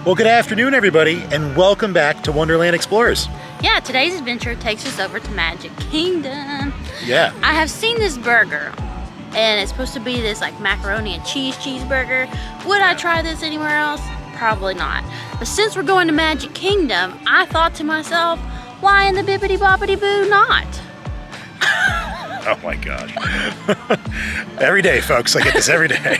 Well, good afternoon, everybody, and welcome back to Wonderland Explorers. Yeah, today's adventure takes us over to Magic Kingdom. Yeah. I have seen this burger, and it's supposed to be this like macaroni and cheese cheeseburger. Would I try this anywhere else? Probably not. But since we're going to Magic Kingdom, I thought to myself, why in the bippity boppity boo not? Oh my gosh. Every day, folks. I get this every day.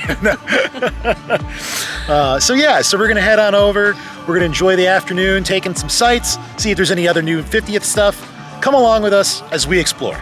So we're going to head on over. We're going to enjoy the afternoon, taking some sights, see if there's any other new 50th stuff. Come along with us as we explore.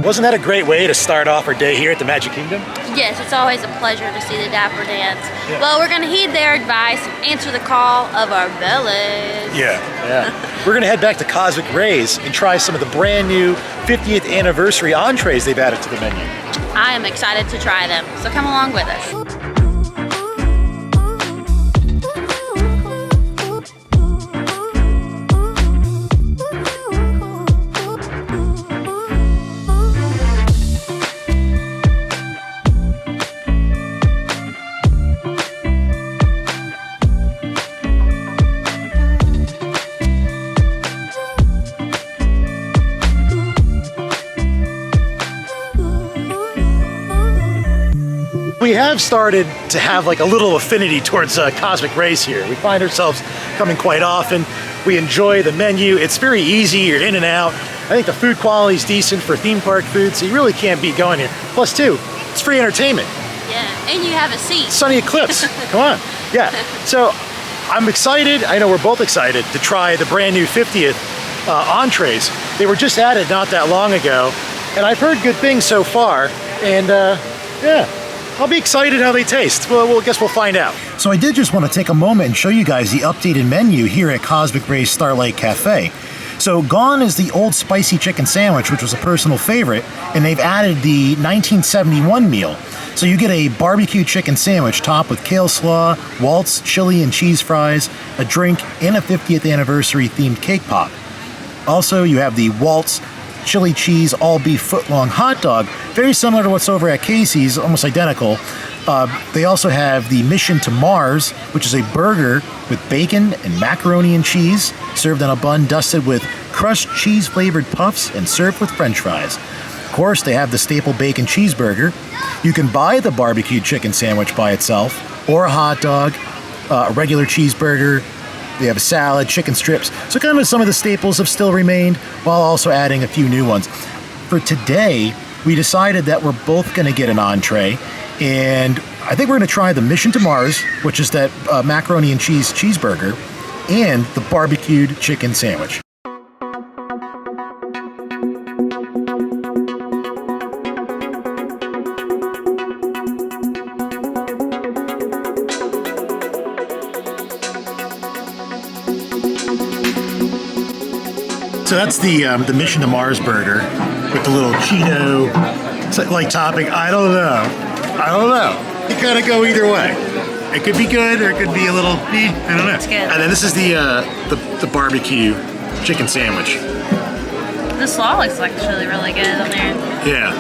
Wasn't that a great way to start off our day here at the Magic Kingdom? Yes, it's always a pleasure to see the Dapper Dans. Yeah. Well, we're going to heed their advice and answer the call of our bellies. Yeah. We're going to head back to Cosmic Rays and try some of the brand new 50th anniversary entrees they've added to the menu. I am excited to try them, so come along with us. We have started to have like a little affinity towards Cosmic Rays here. We find ourselves coming quite often. We enjoy the menu. It's very easy. You're in and out. I think the food quality is decent for theme park food, so you really can't beat going here. Plus, too, it's free entertainment. Yeah, and you have a seat. Sunny Eclipse. Come on. Yeah. So I'm excited. I know we're both excited to try the brand new 50th entrees. They were just added not that long ago, and I've heard good things so far. And yeah. I'll be excited how they taste. Well, I guess we'll find out. So I did just want to take a moment and show you guys the updated menu here at Cosmic Rays Starlight Cafe. So gone is the old spicy chicken sandwich, which was a personal favorite, and they've added the 1971 meal. So you get a barbecue chicken sandwich topped with kale slaw, Walt's chili and cheese fries, a drink, and a 50th anniversary themed cake pop. Also, you have the Walt's chili cheese all beef foot-long hot dog, very similar to what's over at Casey's, almost identical. They also have the Mission to Mars, which is a burger with bacon and macaroni and cheese, served on a bun dusted with crushed cheese-flavored puffs and served with french fries. Of course, they have the staple bacon cheeseburger. You can buy the barbecue chicken sandwich by itself, or a hot dog, a regular cheeseburger. They have a salad, chicken strips. So kind of some of the staples have still remained, while also adding a few new ones. For today, we decided that we're both going to get an entree, and I think we're going to try the Mission to Mars, which is that macaroni and cheese cheeseburger, and the barbecued chicken sandwich. So that's the Mission to Mars burger with the little Cheeto like topping. I don't know. You kind of go either way. It could be good or it could be a little, I don't know. It's good. And then this is the barbecue chicken sandwich. The slaw looks like it's really good on there. Yeah.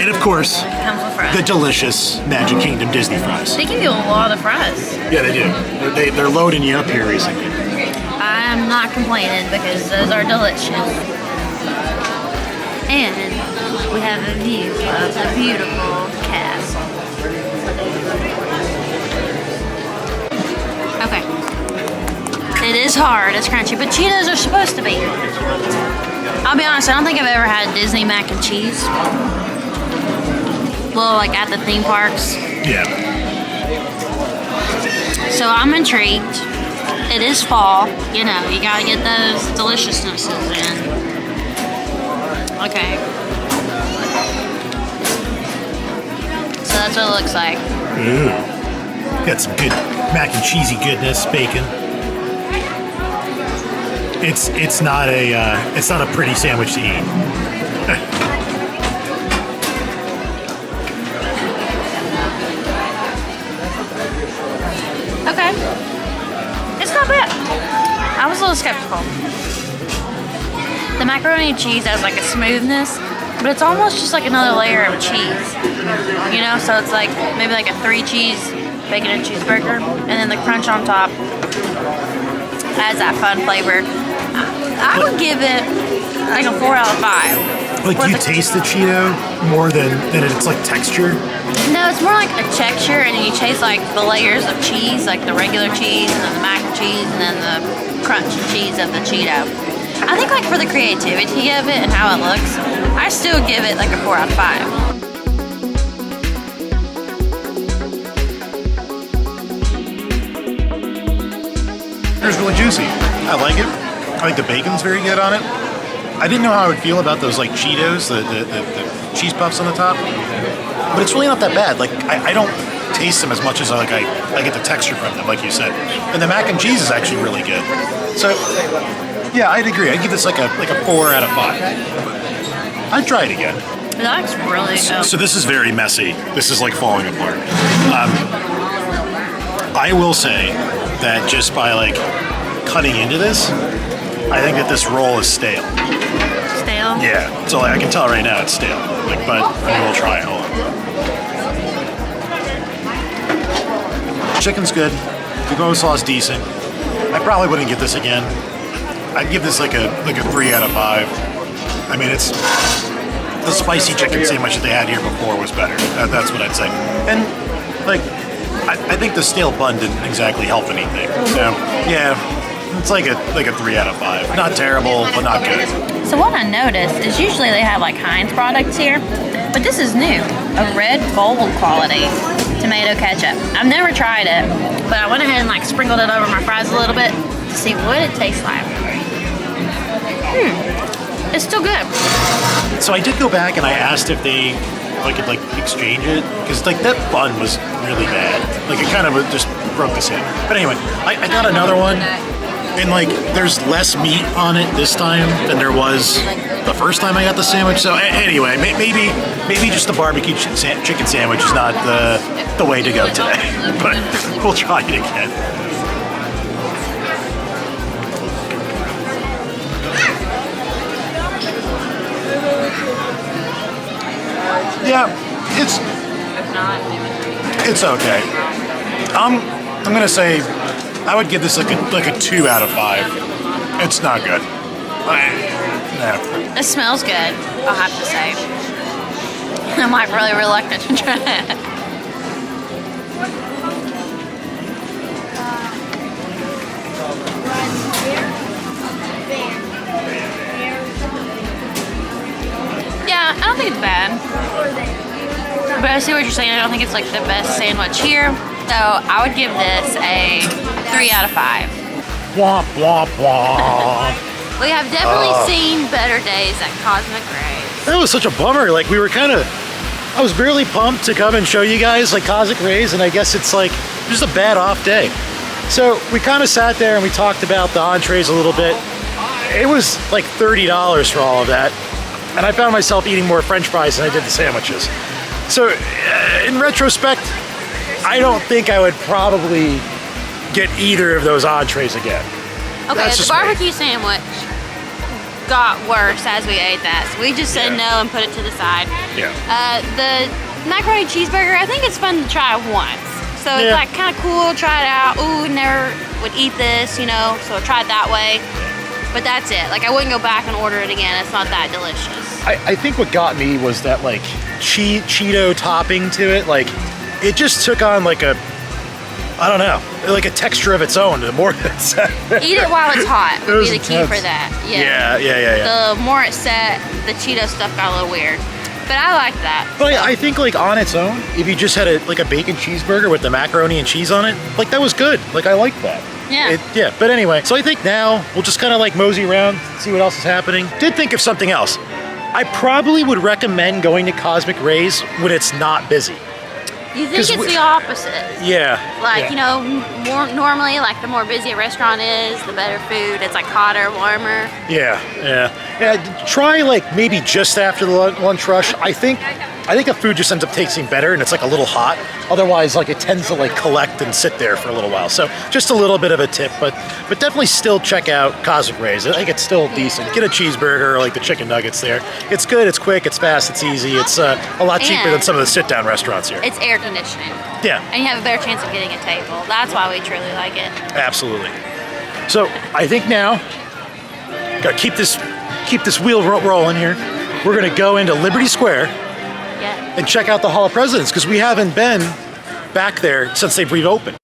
And of course, comes with fries. The delicious Magic Kingdom Disney fries. They give you a lot of fries. Yeah, they do. They're loading you up here recently. I'm not complaining because those are delicious. And we have a view of the beautiful castle. is hard, it's crunchy, but Cheetos are supposed to be. I'll be honest, I don't think I've ever had Disney mac and cheese. Well, like at the theme parks. Yeah. So I'm intrigued. It is fall, you know, you gotta get those deliciousnesses in. Okay. So that's what it looks like. Ooh. Got some good mac and cheesy goodness, bacon. It's not a pretty sandwich to eat. Okay. It's not bad. I was a little skeptical. The macaroni and cheese has like a smoothness, but it's almost just like another layer of cheese. You know, so it's like maybe like a 3-cheese bacon and cheeseburger, and then the crunch on top adds that fun flavor. I would give it like a 4 out of 5. Like, do you taste the Cheeto more than it's like texture? No, it's more like a texture, and you taste like the layers of cheese, like the regular cheese, and then the mac and cheese, and then the crunch cheese of the Cheeto. I think like for the creativity of it and how it looks, I still give it like a 4 out of 5. It's really juicy. I like it. I think the bacon's very good on it. I didn't know how I would feel about those like Cheetos, the cheese puffs on the top, but it's really not that bad. Like I don't taste them as much as I get the texture from them, like you said. And the mac and cheese is actually really good. So yeah, I'd agree. I'd give this like a 4 out of 5. I'd try it again. That looks really good. So this is very messy. This is like falling apart. I will say that just by like cutting into this, I think that this roll is stale. Stale? Yeah. So like, I can tell right now it's stale. Like, but I mean, we'll try it. Hold on. Chicken's good. The go sauce decent. I probably wouldn't get this again. I'd give this like a 3 out of 5. I mean, it's the spicy chicken sandwich that they had here before was better. That's what I'd say. And like, I think the stale bun didn't exactly help anything. So yeah, it's like a 3 out of 5. Not terrible, but not good. So what I noticed is usually they have like Heinz products here, but this is new, a red bold quality tomato ketchup. I've never tried it, but I went ahead and like sprinkled it over my fries a little bit to see what it tastes like. It's still good. So I did go back and I asked if they could like exchange it, because like that bun was really bad. Like it kind of just broke the sandwich. But anyway, I got another one, and like there's less meat on it this time than there was the first time I got the sandwich. So anyway, maybe just the barbecue chicken sandwich is not the way to go today. But we'll try it again. Yeah, it's okay. I'm gonna say I would give this like a 2 out of 5. It's not good. No. It smells good, I'll have to say. I'm like really reluctant to try it. Yeah, I don't think it's bad. But I see what you're saying. I don't think it's like the best sandwich here. So I would give this a 3 out of 5. Womp, womp, womp. We have definitely seen better days at Cosmic Rays. That was such a bummer. Like I was really pumped to come and show you guys like Cosmic Rays, and I guess it's like just a bad off day. So we kind of sat there and we talked about the entrees a little bit. It was like $30 for all of that. And I found myself eating more French fries than I did the sandwiches. So in retrospect, I don't think I would probably get either of those entrees again. Okay, the barbecue sandwich got worse as we ate that. So we just said no and put it to the side. Yeah. The macaroni cheeseburger, I think it's fun to try once. So it's like kind of cool, try it out. Ooh, never would eat this, you know, so I tried that way. But that's it. Like I wouldn't go back and order it again. It's not that delicious. I think what got me was that like Cheeto topping to it. Like it just took on like a I don't know, like a texture of its own. The more it's set, Eat it while it's hot would be the key intense. for that. Yeah. The more it's set, the Cheeto stuff got a little weird. But I like that. But I think like on its own, if you just had like a bacon cheeseburger with the macaroni and cheese on it, like that was good. Like I like that. Yeah. But anyway, so I think now we'll just kind of like mosey around, see what else is happening. Did think of something else. I probably would recommend going to Cosmic Rays when it's not busy. You think it's the opposite? Yeah. Like, you know, more normally, like the more busy a restaurant is, the better food. It's like hotter, warmer. Yeah. Try like maybe just after the lunch rush. I think the food just ends up tasting better and it's like a little hot. Otherwise, like it tends to like collect and sit there for a little while. So just a little bit of a tip, but definitely still check out Cosmic Rays. I think it's still decent. Get a cheeseburger or like the chicken nuggets there. It's good, it's quick, it's fast, it's easy. It's a lot cheaper than some of the sit-down restaurants here. It's air conditioning. Yeah. And you have a better chance of getting a table. That's why we truly like it. Absolutely. So I think now, gotta keep this wheel rolling here. We're gonna go into Liberty Square and check out the Hall of Presidents because we haven't been back there since they've reopened.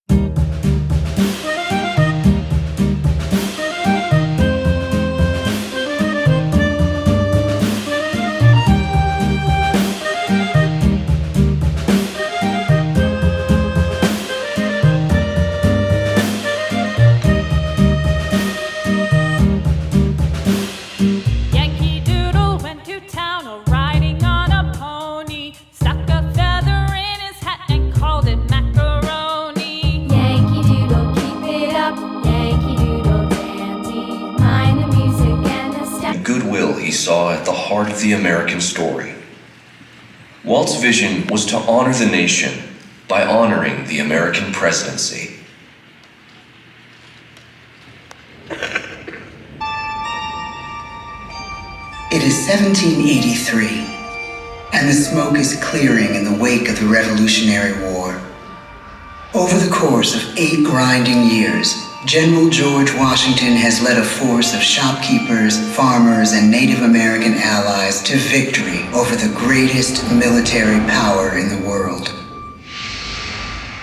Saw at the heart of the American story. Walt's vision was to honor the nation by honoring the American presidency. It is 1783, and the smoke is clearing in the wake of the Revolutionary War. Over the course of 8 grinding years, General George Washington has led a force of shopkeepers, farmers, and Native American allies to victory over the greatest military power in the world.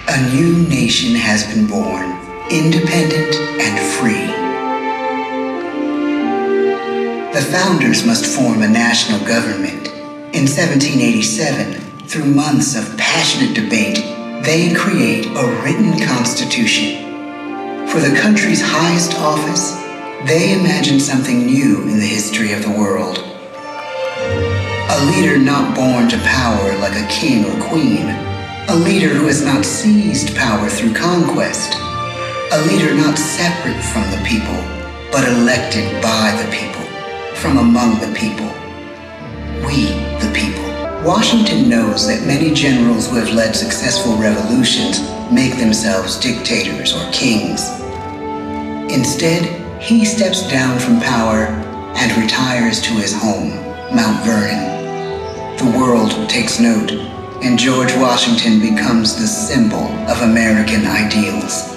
A new nation has been born, independent and free. The founders must form a national government. In 1787, through months of passionate debate, they create a written constitution. For the country's highest office, they imagine something new in the history of the world. A leader not born to power like a king or queen. A leader who has not seized power through conquest. A leader not separate from the people, but elected by the people, from among the people. We, the people. Washington knows that many generals who have led successful revolutions make themselves dictators or kings. Instead, he steps down from power and retires to his home, Mount Vernon. The world takes note, and George Washington becomes the symbol of American ideals.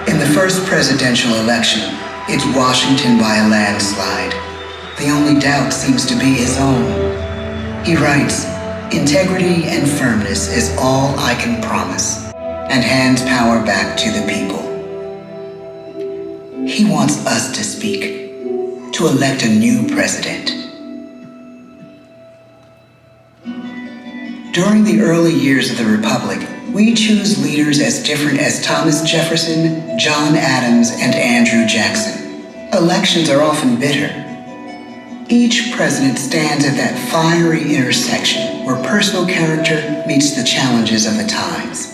In the first presidential election, it's Washington by a landslide. The only doubt seems to be his own. He writes, "Integrity and firmness is all I can promise," and hands power back to the people. He wants us to speak, to elect a new president. During the early years of the Republic, we choose leaders as different as Thomas Jefferson, John Adams, and Andrew Jackson. Elections are often bitter. Each president stands at that fiery intersection where personal character meets the challenges of the times.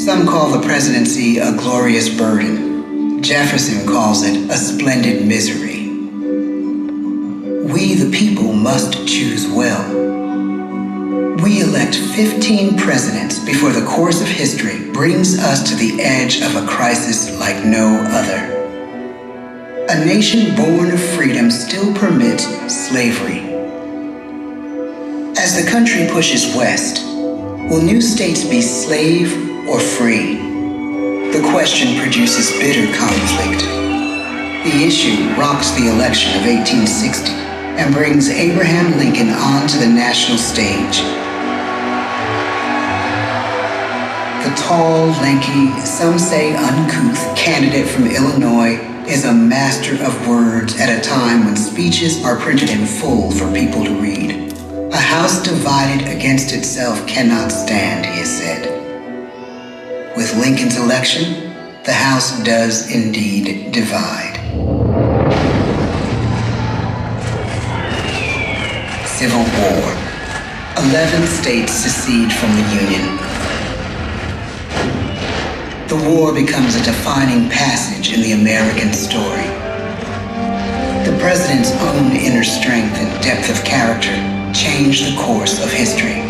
Some call the presidency a glorious burden. Jefferson calls it a splendid misery. We, the people, must choose well. We elect 15 presidents before the course of history brings us to the edge of a crisis like no other. A nation born of freedom still permits slavery. As the country pushes west, will new states be slave or free? The question produces bitter conflict. The issue rocks the election of 1860 and brings Abraham Lincoln onto the national stage. tall, lanky, some say uncouth candidate from Illinois is a master of words at a time when speeches are printed in full for people to read. A house divided against itself cannot stand, he has said. With Lincoln's election, the House does indeed divide. Civil War. 11 states secede from the Union. The war becomes a defining passage in the American story. The president's own inner strength and depth of character changed the course of history.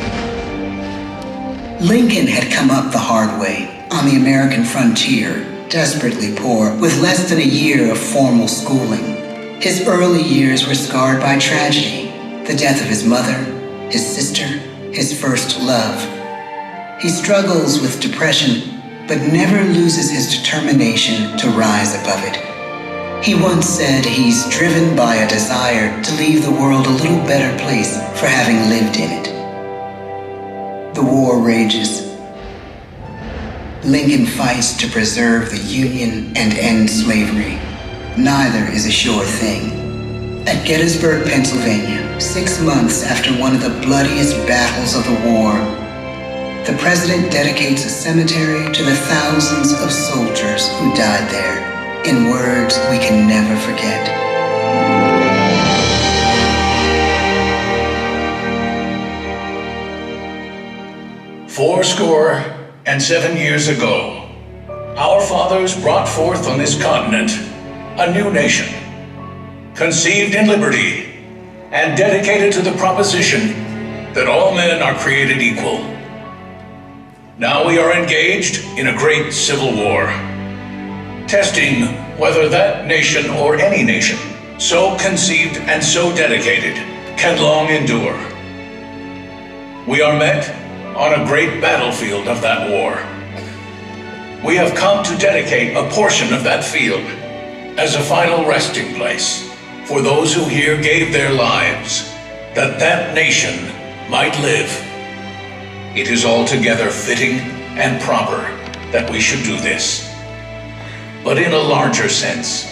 Lincoln had come up the hard way on the American frontier, desperately poor, with less than a year of formal schooling. His early years were scarred by tragedy, the death of his mother, his sister, his first love. He struggles with depression, but never loses his determination to rise above it. He once said he's driven by a desire to leave the world a little better place for having lived in it. The war rages. Lincoln fights to preserve the Union and end slavery. Neither is a sure thing. At Gettysburg, Pennsylvania, 6 months after one of the bloodiest battles of the war, the president dedicates a cemetery to the thousands of soldiers who died there, in words we can never forget. "Fourscore-and-7 years ago, our fathers brought forth on this continent a new nation, conceived in liberty and dedicated to the proposition that all men are created equal. Now we are engaged in a great civil war, testing whether that nation or any nation so conceived and so dedicated can long endure. We are met on a great battlefield of that war. We have come to dedicate a portion of that field as a final resting place for those who here gave their lives that that nation might live. It is altogether fitting and proper that we should do this. But in a larger sense,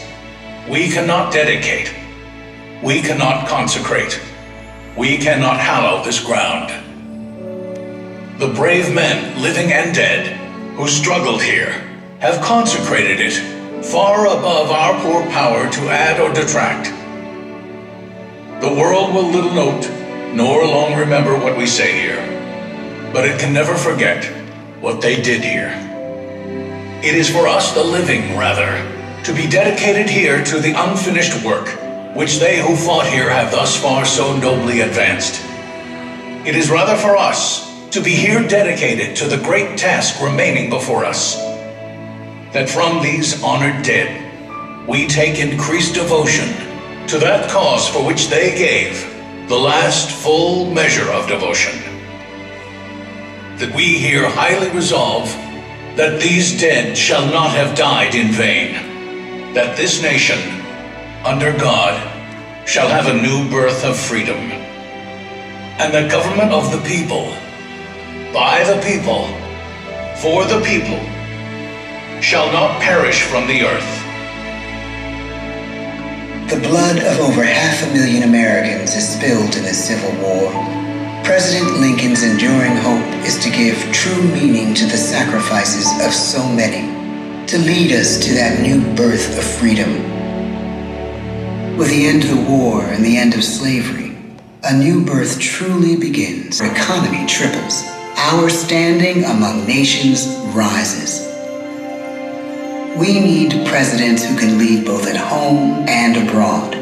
we cannot dedicate, we cannot consecrate, we cannot hallow this ground. The brave men, living and dead, who struggled here, have consecrated it far above our poor power to add or detract. The world will little note, nor long remember what we say here, but it can never forget what they did here. It is for us, the living, rather, to be dedicated here to the unfinished work which they who fought here have thus far so nobly advanced. It is rather for us to be here dedicated to the great task remaining before us, that from these honored dead we take increased devotion to that cause for which they gave the last full measure of devotion. That we here highly resolve that these dead shall not have died in vain, that this nation, under God, shall have a new birth of freedom, and the government of the people, by the people, for the people, shall not perish from the earth. The blood of over 500,000 Americans is spilled in the Civil War. President Lincoln's enduring hope is to give true meaning to the sacrifices of so many, to lead us to that new birth of freedom. With the end of the war and the end of slavery, a new birth truly begins. Our economy triples. Our standing among nations rises. We need presidents who can lead both at home and abroad.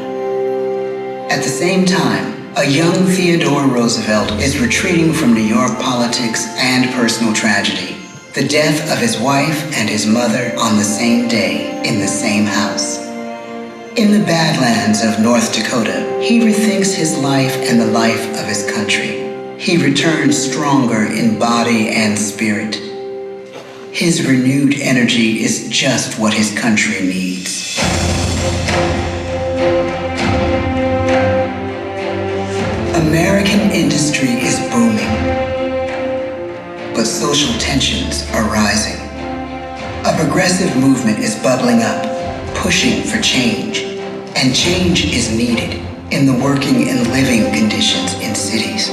At the same time, a young Theodore Roosevelt is retreating from New York politics and personal tragedy. The death of his wife and his mother on the same day in the same house. In the Badlands of North Dakota, he rethinks his life and the life of his country. He returns stronger in body and spirit. His renewed energy is just what his country needs. American industry is booming, but social tensions are rising. progressive movement is bubbling up, pushing for change. And change is needed in the working and living conditions in cities.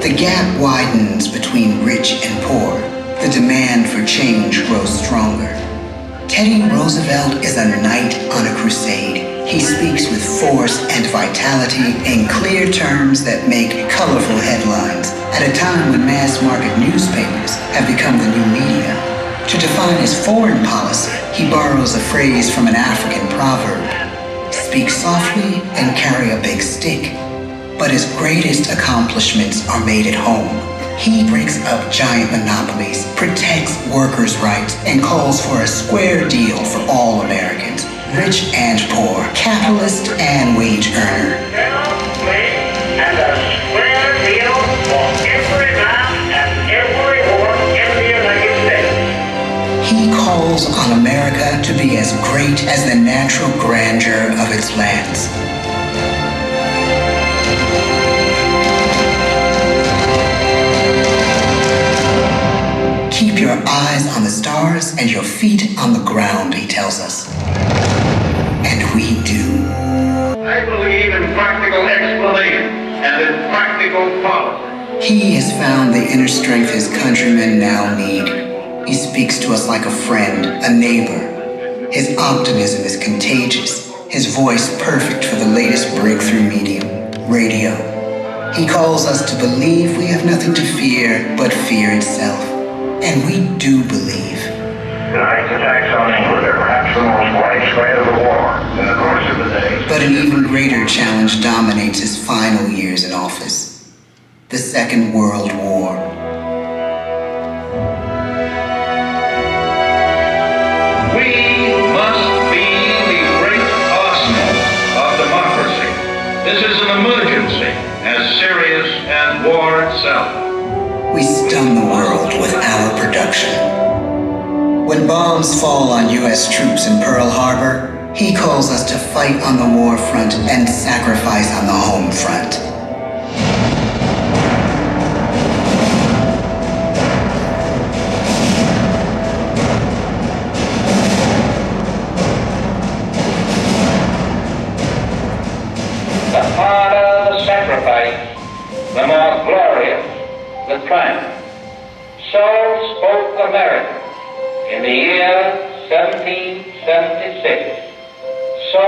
The gap widens between rich and poor. The demand for change grows stronger. Teddy Roosevelt is a knight on a crusade. He speaks with force and vitality in clear terms that make colorful headlines at a time when mass market newspapers have become the new media. To define his foreign policy, he borrows a phrase from an African proverb: speak softly and carry a big stick. But his greatest accomplishments are made at home. He breaks up giant monopolies, protects workers' rights, and calls for a square deal for all Americans, rich and poor, capitalist and wage earner. And a square deal for every man and every woman in the United States. He calls on America to be as great as the natural grandeur of its lands. Keep your eyes on the stars and your feet on the ground, he tells us. And we do. I believe in practical explanation and in practical policy. He has found the inner strength his countrymen now need. He speaks to us like a friend, a neighbor. His optimism is contagious, his voice perfect for the latest breakthrough medium, radio. He calls us to believe we have nothing to fear but fear itself. And we do believe. Tonight's attacks on England are perhaps the most widespread of the war in the course of the day. But an even greater challenge dominates his final years in office: the Second World War. We must be the great arsenal of democracy. This is an emergency as serious as war itself. We stun the world with our production. When bombs fall on U.S. troops in Pearl Harbor, he calls us to fight on the war front and sacrifice on the home front. The harder the sacrifice, the more glorious the triumph. So spoke America in the year 1776. So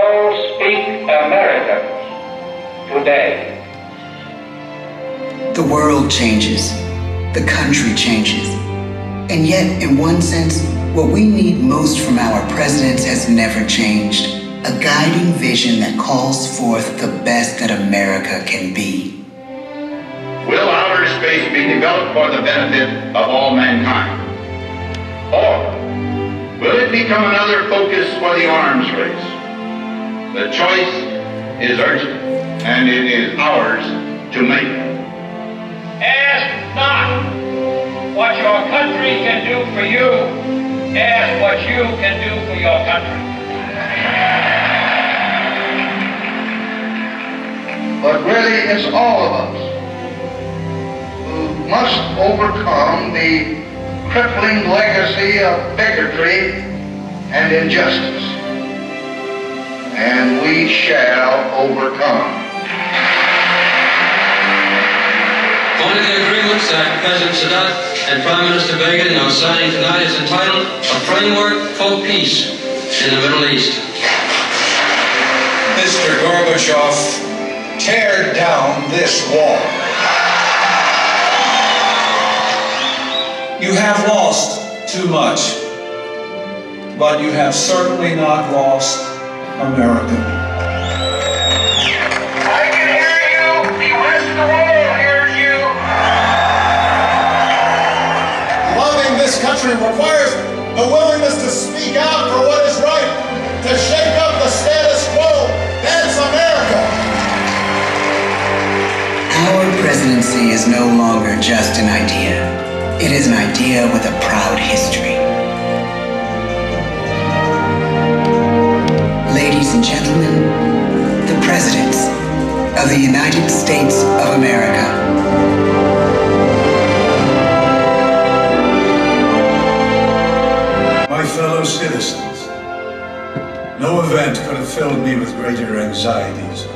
speak Americans today. The world changes. The country changes. And yet, in one sense, what we need most from our presidents has never changed. A guiding vision that calls forth the best that America can be. Will outer space be developed for the benefit of all mankind? Or will it become another focus for the arms race? The choice is urgent, and it is ours to make. Ask not what your country can do for you. Ask what you can do for your country. But really, it's all of us who must overcome the crippling legacy of bigotry and injustice. And we shall overcome. One of the agreements that President Sadat and Prime Minister Bacon are signing tonight is entitled A Framework for Peace in the Middle East. Mr. Gorbachev, tear down this wall. You have lost too much, but you have certainly not lost America. I can hear you. The rest of the world hears you. Loving this country requires the willingness to speak out for what is right, to shake up the status quo. That's America. Our presidency is no longer just an idea. It is an idea with a proud history. Ladies and gentlemen, the presidents of the United States of America. My fellows, citizens, no event could have filled me with greater anxieties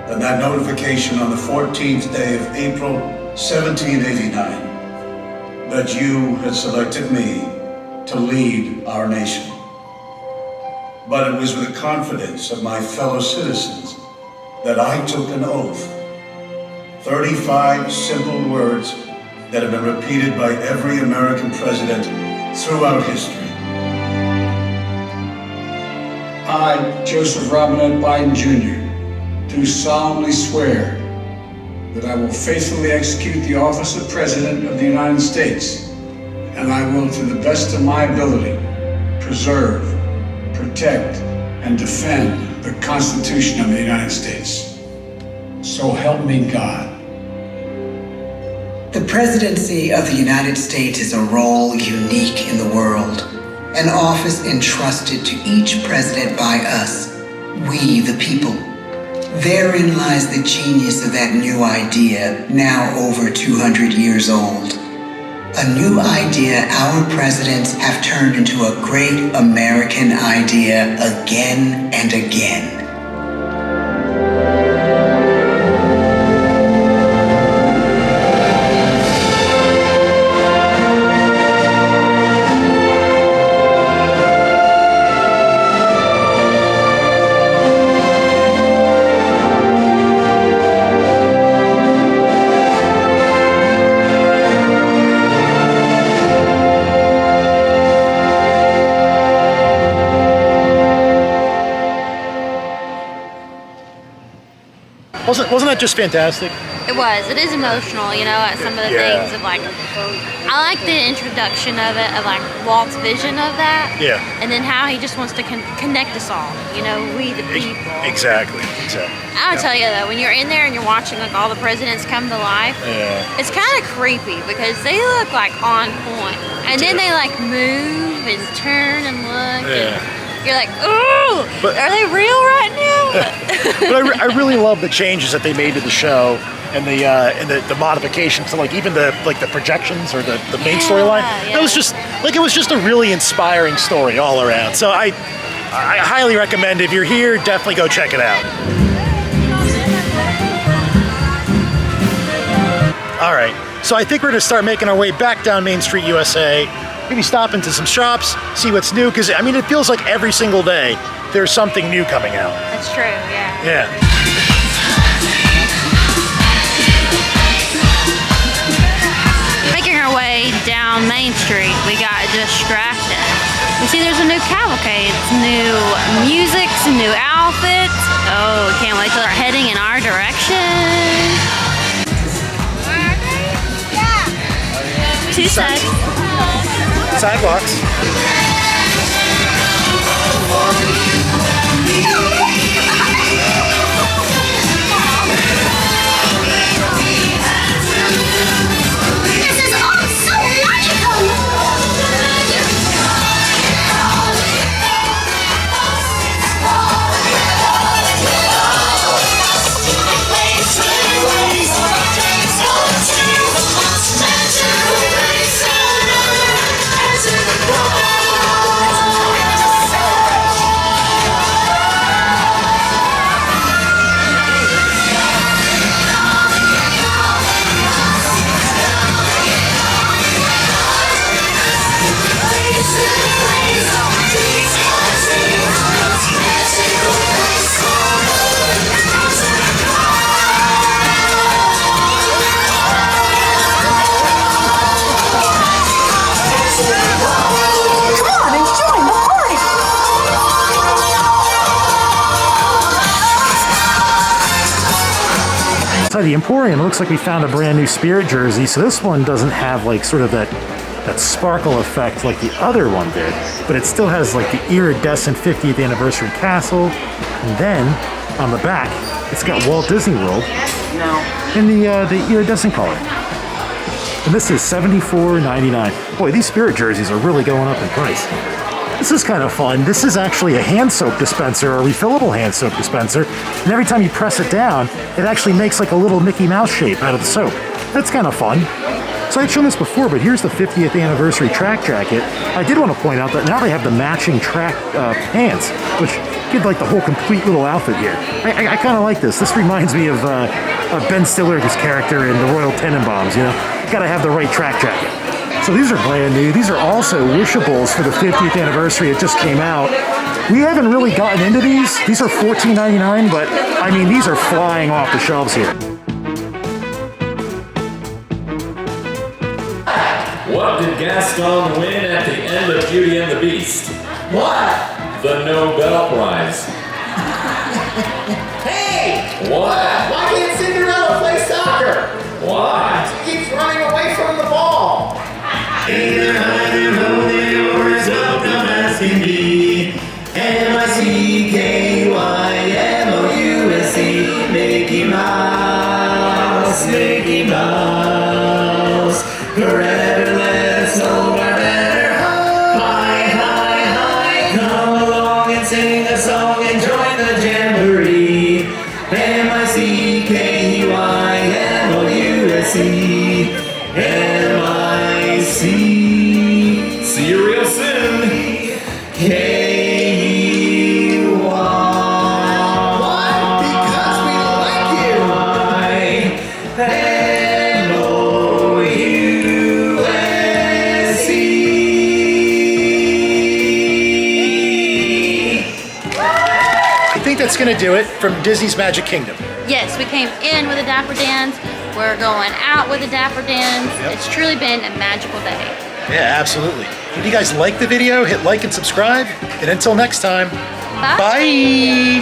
than that notification on the 14th day of April, 1789, that you had selected me to lead our nation. But it was with the confidence of my fellow citizens that I took an oath. 35 simple words that have been repeated by every American president throughout history. I, Joseph Robinette Biden Jr., do solemnly swear that I will faithfully execute the office of President of the United States, and I will, to the best of my ability, preserve, protect, and defend the Constitution of the United States. So help me God. The presidency of the United States is a role unique in the world, an office entrusted to each president by us, we the people. Therein lies the genius of that new idea, now over 200 years old. A new idea our presidents have turned into a great American idea again and again. Wasn't that just fantastic? It was. It is emotional, you know, at some of the things of like, I like the introduction of it, of like Walt's vision of that. Yeah. And then how he just wants to connect us all, you know, we the people. Exactly. I'll tell you though, when you're in there and you're watching like all the presidents come to life, it's kind of creepy because they look like on point. And then they like move and turn and look. And you're like, ooh, are they real right now? But I really love the changes that they made to the show and the modifications to like even the projections or the main storyline. It was just a really inspiring story all around. So I highly recommend, if you're here, definitely go check it out. All right, so I think we're gonna start making our way back down Main Street, USA. Maybe stop into some shops, see what's new, because I mean, it feels like every single day there's something new coming out. That's true, yeah. Yeah. Making our way down Main Street, we got distracted. We see there's a new cavalcade, new music, some new outfits. Oh, can't wait till they're heading in our direction. Two sides. Sidewalks. This is all so magical! The Emporium, it looks like we found a brand new Spirit jersey, so this one doesn't have like sort of that sparkle effect like the other one did, but it still has like the iridescent 50th anniversary castle, and then on the back it's got Walt Disney World in the iridescent color. And this is $74.99. Boy, these Spirit jerseys are really going up in price. This is kind of fun. This is actually a hand soap dispenser, a refillable hand soap dispenser. And every time you press it down, it actually makes like a little Mickey Mouse shape out of the soap. That's kind of fun. So I'd shown this before, but here's the 50th anniversary track jacket. I did want to point out that now they have the matching track pants, which give like the whole complete little outfit here. I kind of like this. This reminds me of Ben Stiller's character in the Royal Tenenbaums, you know? Gotta have the right track jacket. So these are brand new. These are also wishables for the 50th anniversary. It just came out. We haven't really gotten into these. These are $14.99, but I mean, these are flying off the shelves here. What did Gaston win at the end of Beauty and the Beast? What? The Nobel Prize. Hey! What? Why can't Cinderella play soccer? Why? She keeps running away from the ball. Either high and holy or as welcome as can be. M-I-C-K-Y-M-O-U-S-E. Mickey Mouse, Mickey Mouse. Forever let us know our better. Hi, hi, hi. Come along and sing a song and join the jamboree. M-I-C-K-Y-M-O-U-S-E. M-I-C. See you real soon. K-U-Y. What? Because we like you. M-O-U-S-E. I think that's gonna do it from Disney's Magic Kingdom. Yes, we came in with a Dapper Dans. We're going out with a Dapper Dans. Yep. It's truly been a magical day. Yeah, absolutely. If you guys like the video, hit like and subscribe. And until next time, Bye. bye.